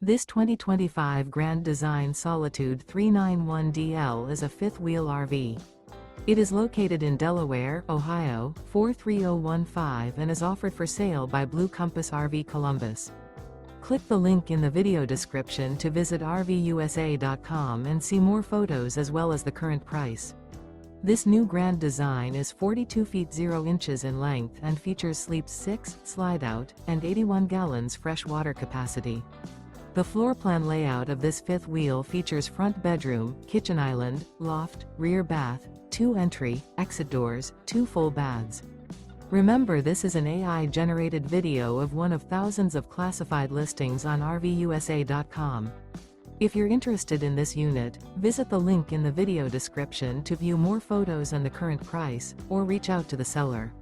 This 2025 Grand Design Solitude 391DL is a fifth-wheel RV. It is located in Delaware, Ohio, 43015 and is offered for sale by Blue Compass RV Columbus. Click the link in the video description to visit RVUSA.com and see more photos as well as the current price. This new Grand Design is 42 feet 0 inches in length and features sleeps 6, slide-out, and 81 gallons fresh water capacity. The floor plan layout of this fifth wheel features front bedroom, kitchen island, loft, rear bath, 2 entry, exit doors, 2 full baths. Remember, this is an AI-generated video of one of thousands of classified listings on RVUSA.com. If you're interested in this unit, visit the link in the video description to view more photos and the current price, or reach out to the seller.